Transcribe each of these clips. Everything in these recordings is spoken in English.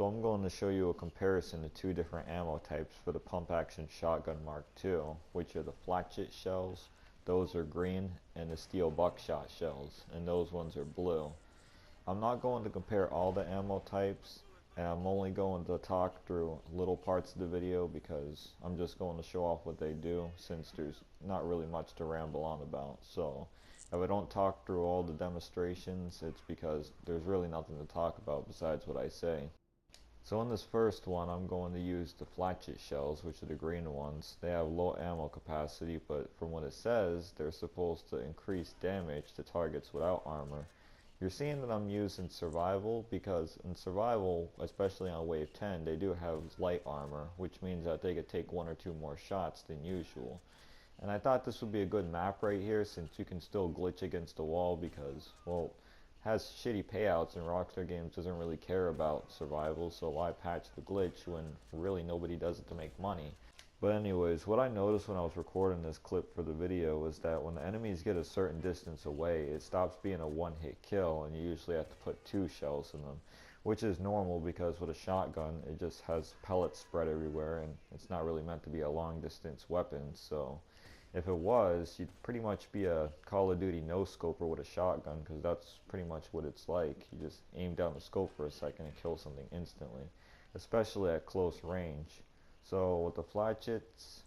So I'm going to show you a comparison of two different ammo types for the pump action shotgun Mark II, which are the Flechette shells, those are green, and the steel buckshot shells, and those ones are blue. I'm not going to compare all the ammo types, and I'm only going to talk through little parts of the video because I'm just going to show off what they do, since there's not really much to ramble on about. So if I don't talk through all the demonstrations, it's because there's really nothing to talk about besides what I say. So in this first one, I'm going to use the Flechette shells, which are the green ones. They have low ammo capacity, but from what it says, they're supposed to increase damage to targets without armor. You're seeing that I'm using survival because in survival, especially on wave 10, they do have light armor, which means that they could take one or two more shots than usual. And I thought this would be a good map right here, since you can still glitch against the wall because, well, has shitty payouts, and Rockstar Games doesn't really care about survival, so why patch the glitch when really nobody does it to make money? But anyways, what I noticed when I was recording this clip for the video was that when the enemies get a certain distance away, it stops being a one-hit kill, and you usually have to put two shells in them, which is normal because with a shotgun, it just has pellets spread everywhere, and it's not really meant to be a long-distance weapon, so if it was, you'd pretty much be a Call of Duty no-scoper with a shotgun, because that's pretty much what it's like. You just aim down the scope for a second and kill something instantly, especially at close range. So with the Flechettes,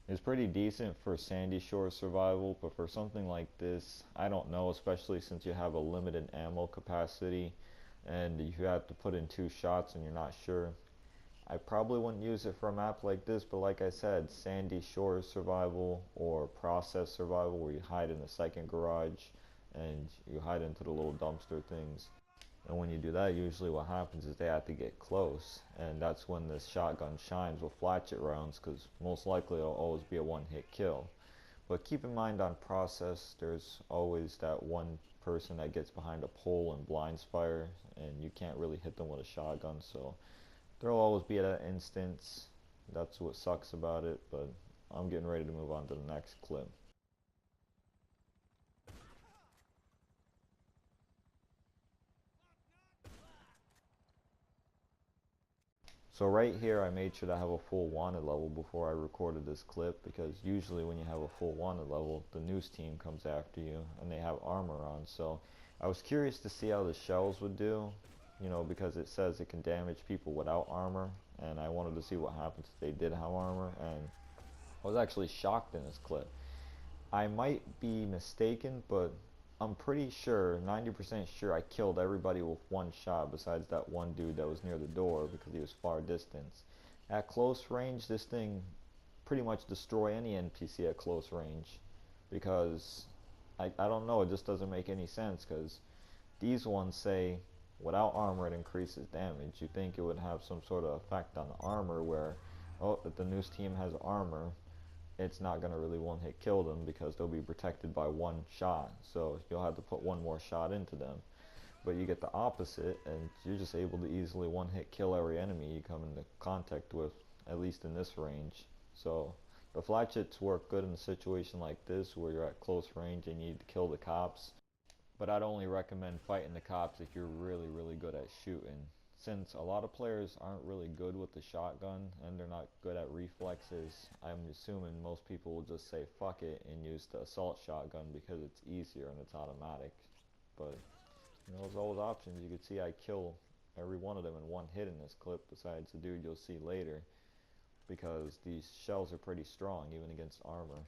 it's pretty decent for Sandy Shore survival, but for something like this, I don't know, especially since you have a limited ammo capacity and you have to put in two shots and you're not sure. I probably wouldn't use it for a map like this, but like I said, Sandy Shore survival or process survival where you hide in the second garage and you hide into the little dumpster things. And when you do that, usually what happens is they have to get close, and that's when this shotgun shines with Flechette rounds, because most likely it'll always be a one-hit kill. But keep in mind on process, there's always that one person that gets behind a pole and blinds fire, and you can't really hit them with a shotgun, so there'll always be that instance. That's what sucks about it, but I'm getting ready to move on to the next clip. So right here I made sure to have a full wanted level before I recorded this clip, because usually when you have a full wanted level, the news team comes after you and they have armor on. So I was curious to see how the shells would do, you know, because it says it can damage people without armor, and I wanted to see what happens if they did have armor, and I was actually shocked in this clip. I might be mistaken, but I'm pretty sure, 90% sure, I killed everybody with one shot besides that one dude that was near the door because he was far distance. At close range, this thing pretty much destroy any NPC at close range, because I don't know, it just doesn't make any sense, because these ones say without armor it increases damage. You think it would have some sort of effect on the armor where, oh, if the news team has armor, it's not going to really one-hit kill them because they'll be protected by one shot, so you'll have to put one more shot into them. But you get the opposite, and you're just able to easily one-hit kill every enemy you come into contact with, at least in this range. So the Flechettes work good in a situation like this where you're at close range and you need to kill the cops, but I'd only recommend fighting the cops if you're really good at shooting. Since a lot of players aren't really good with the shotgun and they're not good at reflexes, I'm assuming most people will just say fuck it and use the assault shotgun because it's easier and it's automatic. But you know, there's always options. You can see I kill every one of them in one hit in this clip, besides the dude you'll see later, because these shells are pretty strong even against armor.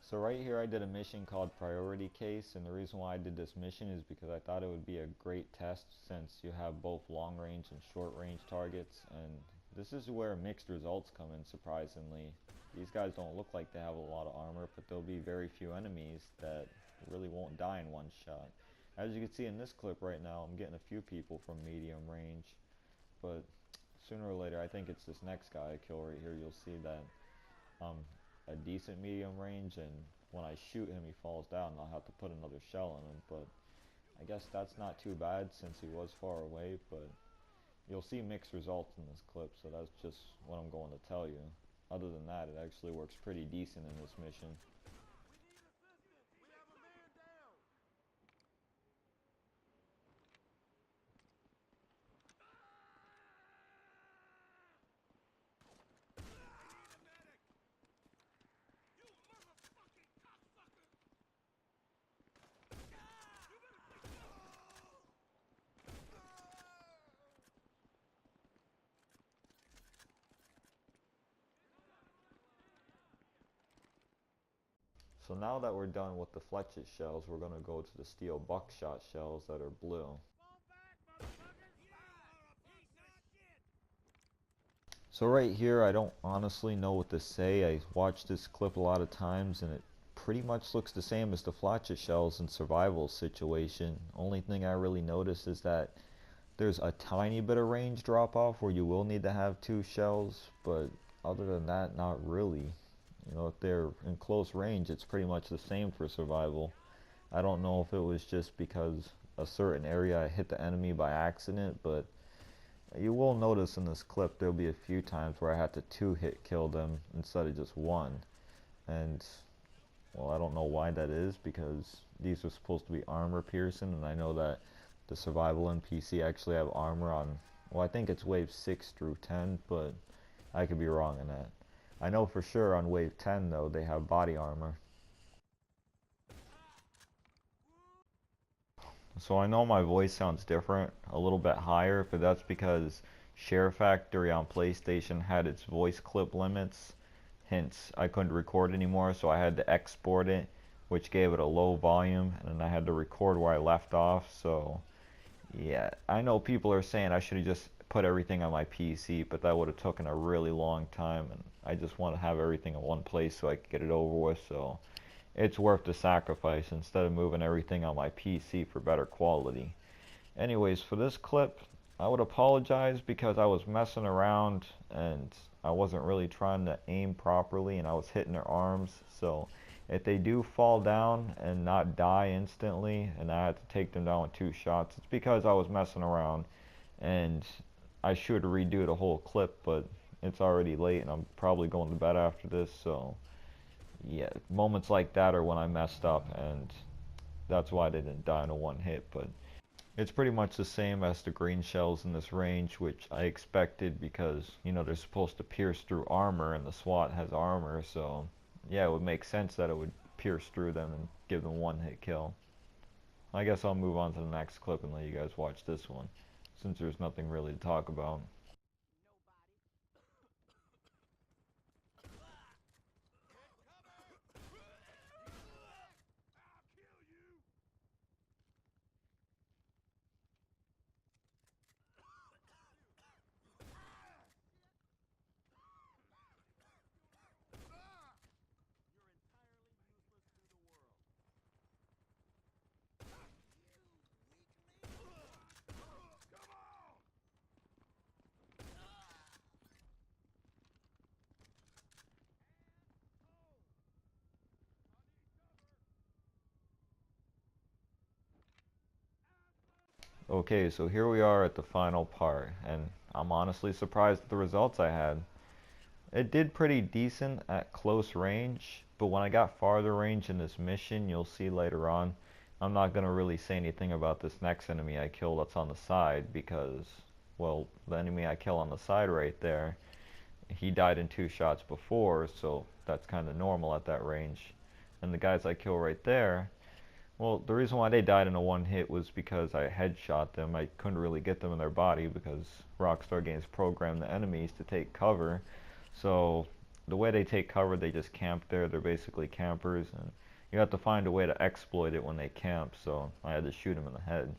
So right here I did a mission called Priority Case, and the reason why I did this mission is because I thought it would be a great test since you have both long range and short range targets, and this is where mixed results come in, surprisingly. These guys don't look like they have a lot of armor, but there'll be very few enemies that really won't die in one shot. As you can see in this clip right now, I'm getting a few people from medium range, but sooner or later, I think it's this next guy I kill right here, you'll see that a decent medium range, and when I shoot him he falls down and I'll have to put another shell in him, but I guess that's not too bad since he was far away, but you'll see mixed results in this clip, so that's just what I'm going to tell you. Other than that, it actually works pretty decent in this mission. So now that we're done with the Flechette shells, we're going to go to the steel Buckshot shells that are blue. So right here, I don't honestly know what to say. I watched this clip a lot of times and it pretty much looks the same as the Flechette shells in survival situation. Only thing I really noticed is that there's a tiny bit of range drop off where you will need to have 2 shells, but other than that, not really. You know, if they're in close range, it's pretty much the same for survival. I don't know if it was just because a certain area I hit the enemy by accident, but you will notice in this clip there'll be a few times where I had to 2-hit kill them instead of just 1. And, well, I don't know why that is, because these are supposed to be armor piercing, and I know that the survival NPC actually have armor on, well, I think it's wave 6 through 10, but I could be wrong in that. I know for sure on wave 10 though they have body armor. So I know my voice sounds different, a little bit higher, but that's because SHAREfactory on PlayStation had its voice clip limits. Hence, I couldn't record anymore, so I had to export it, which gave it a low volume, and then I had to record where I left off. So yeah, I know people are saying I should have just put everything on my PC, but that would have taken a really long time, and I just want to have everything in one place so I can get it over with, so it's worth the sacrifice instead of moving everything on my PC for better quality. Anyways, for this clip, I would apologize because I was messing around and I wasn't really trying to aim properly and I was hitting their arms, so if they do fall down and not die instantly and I had to take them down with 2 shots, it's because I was messing around, and I should redo the whole clip, but it's already late and I'm probably going to bed after this, so yeah, moments like that are when I messed up, and that's why they didn't die in a 1-hit, but it's pretty much the same as the green shells in this range, which I expected because, you know, they're supposed to pierce through armor and the SWAT has armor, so yeah, it would make sense that it would pierce through them and give them 1-hit kill. I guess I'll move on to the next clip and let you guys watch this one, since there's nothing really to talk about. Okay, so here we are at the final part, and I'm honestly surprised at the results I had. It did pretty decent at close range, but when I got farther range in this mission, you'll see later on, I'm not going to really say anything about this next enemy I kill that's on the side because, well, the enemy I kill on the side right there, he died in 2 shots before, so that's kind of normal at that range. And the guys I kill right there, well, the reason why they died in a 1-hit was because I headshot them. I couldn't really get them in their body because Rockstar Games programmed the enemies to take cover. So the way they take cover, they just camp there. They're basically campers, and you have to find a way to exploit it when they camp, so I had to shoot them in the head.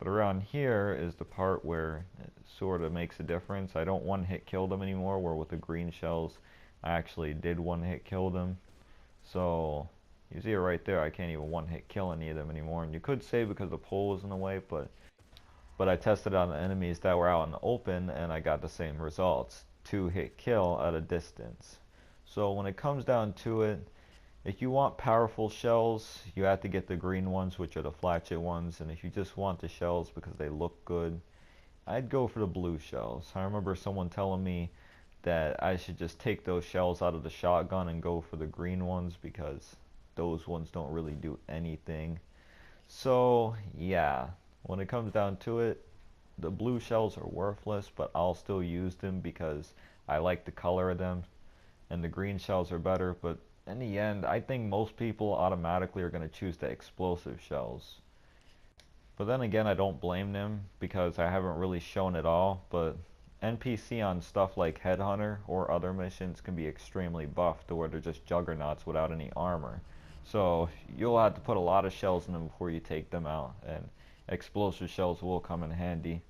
But around here is the part where it sort of makes a difference. I don't 1-hit kill them anymore, where with the green shells I actually did 1-hit kill them. So you see it right there, I can't even 1-hit kill any of them anymore. And you could say because the pole was in the way, but but I tested on the enemies that were out in the open and I got the same results. 2-hit kill at a distance. So when it comes down to it, if you want powerful shells, you have to get the green ones, which are the Flechette ones, and if you just want the shells because they look good, I'd go for the blue shells. I remember someone telling me that I should just take those shells out of the shotgun and go for the green ones because those ones don't really do anything. So yeah, when it comes down to it, the blue shells are worthless, but I'll still use them because I like the color of them, and the green shells are better. But in the end, I think most people automatically are going to choose the explosive shells. But then again, I don't blame them because I haven't really shown it all, but NPC on stuff like Headhunter or other missions can be extremely buffed to where they're just juggernauts without any armor. So you'll have to put a lot of shells in them before you take them out, and explosive shells will come in handy.